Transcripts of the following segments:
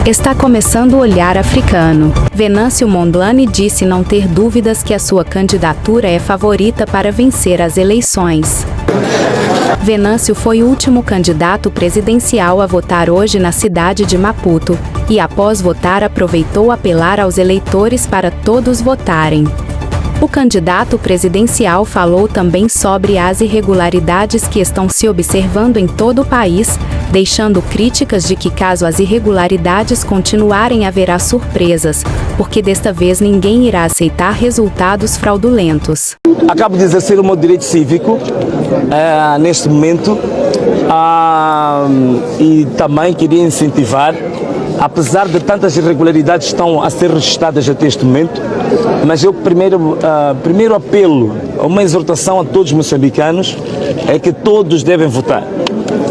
Está começando o Olhar Africano. Venâncio Mondlane disse não ter dúvidas que a sua candidatura é favorita para vencer as eleições. Venâncio foi o último candidato presidencial a votar hoje na cidade de Maputo, e após votar aproveitou apelar aos eleitores para todos votarem. O candidato presidencial falou também sobre as irregularidades que estão se observando em todo o país, deixando críticas de que caso as irregularidades continuarem haverá surpresas, porque desta vez ninguém irá aceitar resultados fraudulentos. Acabo de exercer o meu direito cívico neste momento e também queria incentivar, apesar de tantas irregularidades que estão a ser registradas até este momento, mas eu primeiro apelo, uma exortação a todos os moçambicanos, é que todos devem votar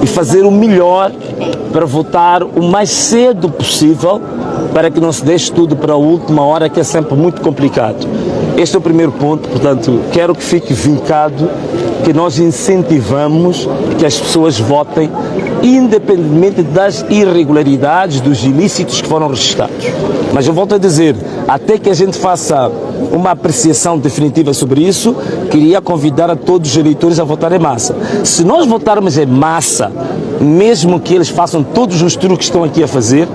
e fazer o melhor para votar o mais cedo possível, para que não se deixe tudo para a última hora, que é sempre muito complicado. Este é o primeiro ponto, portanto, quero que fique vincado que nós incentivamos que as pessoas votem, independentemente das irregularidades, dos ilícitos que foram registrados. Mas eu volto a dizer, até que a gente faça uma apreciação definitiva sobre isso, queria convidar a todos os eleitores a votar em massa. Se nós votarmos em massa, mesmo que eles façam todos os truques que estão aqui a fazer,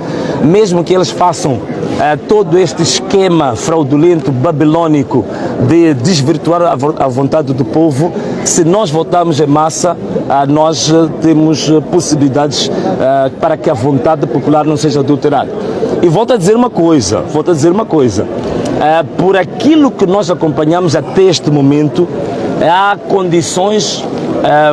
mesmo que eles façam todo este esquema fraudulento, babilônico, de desvirtuar a vontade do povo, se nós votarmos em massa, nós temos possibilidades para que a vontade popular não seja adulterada. E volto a dizer uma coisa, por aquilo que nós acompanhamos até este momento, há condições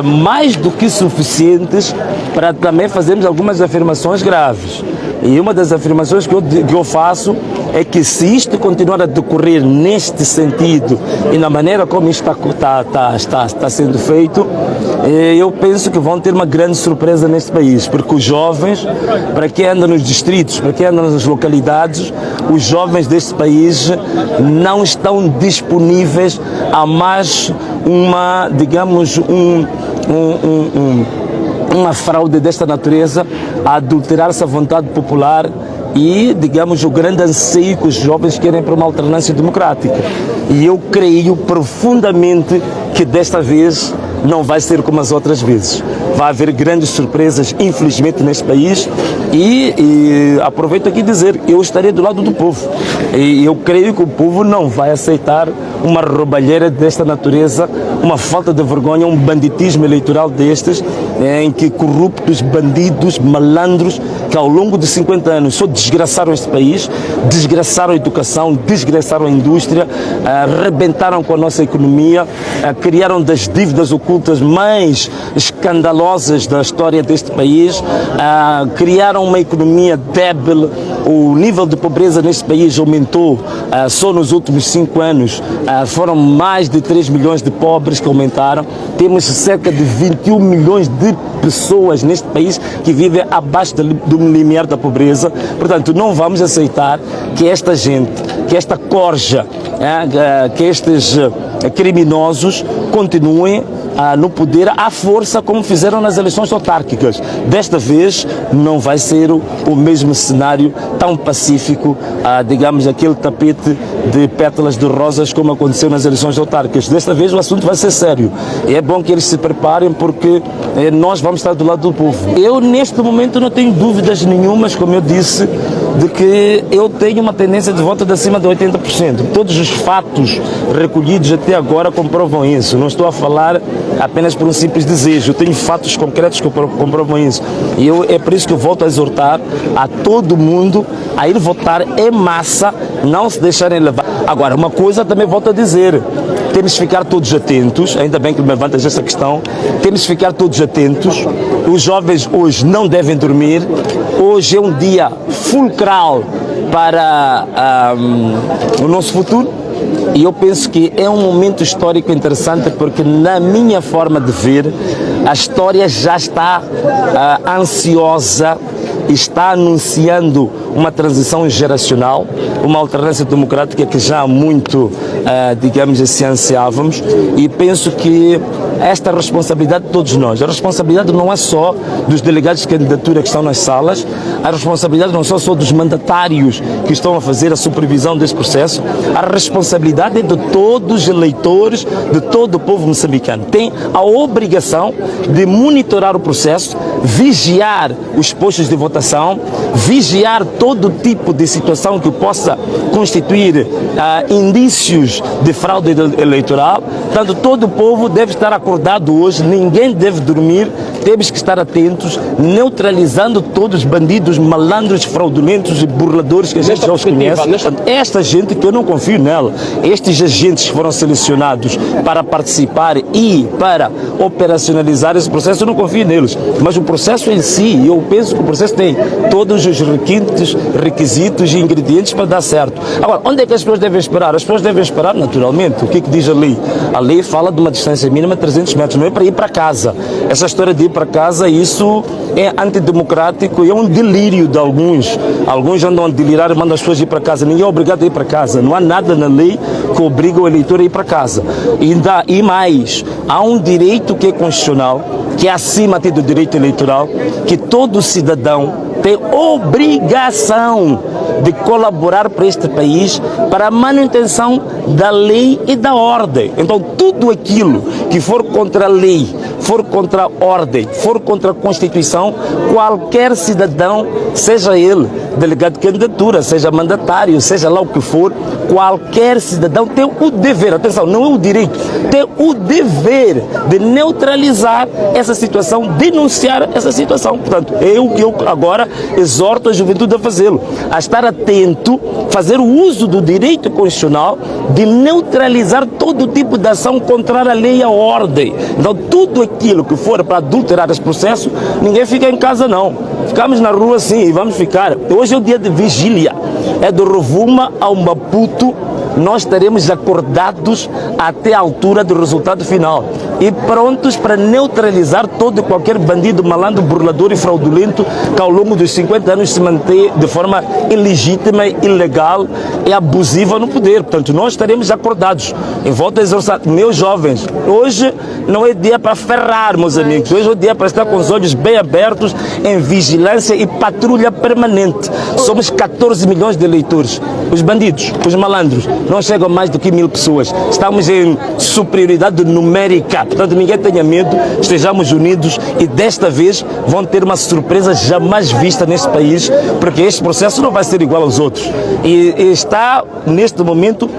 mais do que suficientes para também fazermos algumas afirmações graves. E uma das afirmações que eu faço é que, se isto continuar a decorrer neste sentido e na maneira como isto está sendo feito, eu penso que vão ter uma grande surpresa neste país, porque os jovens, para quem anda nos distritos, para quem anda nas localidades, os jovens deste país não estão disponíveis a mais uma, digamos, uma fraude desta natureza, a adulterar-se a vontade popular e, digamos, o grande anseio que os jovens querem para uma alternância democrática. E eu creio profundamente que desta vez não vai ser como as outras vezes. Vai haver grandes surpresas, infelizmente, neste país, e aproveito aqui dizer, eu estarei do lado do povo. E eu creio que o povo não vai aceitar uma roubalheira desta natureza, uma falta de vergonha, um banditismo eleitoral destes, em que corruptos, bandidos, malandros, que ao longo de 50 anos só desgraçaram este país, desgraçaram a educação, desgraçaram a indústria, arrebentaram com a nossa economia, criaram das dívidas ocultas mais escandalosas da história deste país, criaram uma economia débil, o nível de pobreza neste país aumentou, só nos últimos 5 anos foram mais de 3 milhões de pobres que aumentaram, temos cerca de 21 milhões de pessoas neste país que vivem abaixo do limiar da pobreza. Portanto, não vamos aceitar que esta gente, que esta corja, que estes criminosos continuem no poder à força, como fizeram nas eleições autárquicas. Desta vez não vai ser o mesmo cenário tão pacífico, digamos, aquele tapete de pétalas de rosas como aconteceu nas eleições autárquicas. Desta vez o assunto vai ser sério. E é bom que eles se preparem, porque nós vamos estar do lado do povo. Eu, neste momento, não tenho dúvidas nenhumas, como eu disse, de que eu tenho uma tendência de voto de acima de 80%. Todos os fatos recolhidos até agora comprovam isso. Não estou a falar apenas por um simples desejo. Eu tenho fatos concretos que comprovam isso. E é por isso que eu volto a exortar a todo mundo a ir votar em massa, não se deixarem levar. Agora, uma coisa também volto a dizer, temos de ficar todos atentos, ainda bem que me levantas esta questão, temos de ficar todos atentos. Os jovens hoje não devem dormir. Hoje é um dia fulcral para o nosso futuro, e eu penso que é um momento histórico interessante, porque, na minha forma de ver, a história já está ansiosa, está anunciando uma transição geracional, uma alternância democrática que já há muito, digamos assim, ansiávamos, e penso que esta responsabilidade de todos nós. A responsabilidade não é só dos delegados de candidatura que estão nas salas, a responsabilidade não é só dos mandatários que estão a fazer a supervisão desse processo, a responsabilidade é de todos os eleitores, de todo o povo moçambicano. Tem a obrigação de monitorar o processo, vigiar os postos de votação, vigiar todo tipo de situação que possa constituir indícios de fraude eleitoral. Portanto, todo o povo deve estar acordado hoje, ninguém deve dormir, temos que estar atentos, neutralizando todos os bandidos, malandros, fraudulentos e burladores que a gente já os conhece. Esta gente que eu não confio nela, estes agentes que foram selecionados para participar e para operacionalizar esse processo, eu não confio neles. Mas o processo em si, eu penso que o processo tem todos os requisitos e ingredientes para dar certo. Agora, onde é que as pessoas devem esperar? As pessoas devem esperar naturalmente. O que diz a lei? A lei fala de uma distância mínima de 300 metros, não é para ir para casa. Essa história de ir para casa, isso é antidemocrático e é um delírio de alguns. Alguns andam a delirar e mandam as pessoas ir para casa. Ninguém é obrigado a ir para casa. Não há nada na lei que obriga o eleitor a ir para casa. E mais, há um direito que é constitucional, que é acima até do direito eleitoral, que todo cidadão tem obrigação de colaborar para este país, para a manutenção da lei e da ordem. Então, tudo aquilo que for contra a lei, for contra a ordem, for contra a Constituição, qualquer cidadão, seja ele delegado de candidatura, seja mandatário, seja lá o que for, qualquer cidadão tem o dever, atenção, não é o direito, tem o dever de neutralizar essa situação, denunciar essa situação. Portanto, eu agora exorto a juventude a fazê-lo, a estar atento, fazer o uso do direito constitucional de neutralizar todo tipo de ação contrária à lei e à ordem. Então, tudo aquilo que for para adulterar esse processo, ninguém fica em casa não. Ficamos na rua sim e vamos ficar. Hoje é o dia de vigília, é do Rovuma ao Maputo. Nós estaremos acordados até a altura do resultado final e prontos para neutralizar todo e qualquer bandido, malandro, burlador e fraudulento que ao longo dos 50 anos se mantém de forma ilegítima, ilegal e abusiva no poder. Portanto, nós estaremos acordados. Em volta a exorçar, meus jovens, hoje não é dia para ferrar, meus amigos. Hoje é o dia para estar com os olhos bem abertos, em vigilância e patrulha permanente. Somos 14 milhões de eleitores. Os bandidos, os malandros, não chegam a mais do que 1000 pessoas. Estamos em superioridade numérica. Portanto, ninguém tenha medo, estejamos unidos e desta vez vão ter uma surpresa jamais vista neste país, porque este processo não vai ser igual aos outros. E está, neste momento,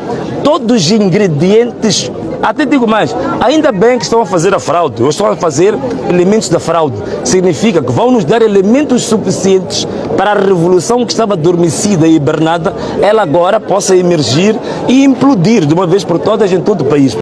todos os ingredientes. Até digo mais, ainda bem que estão a fazer a fraude, ou estão a fazer elementos da fraude. Significa que vão nos dar elementos suficientes para a revolução que estava adormecida e hibernada, ela agora possa emergir e implodir de uma vez por todas em todo o país.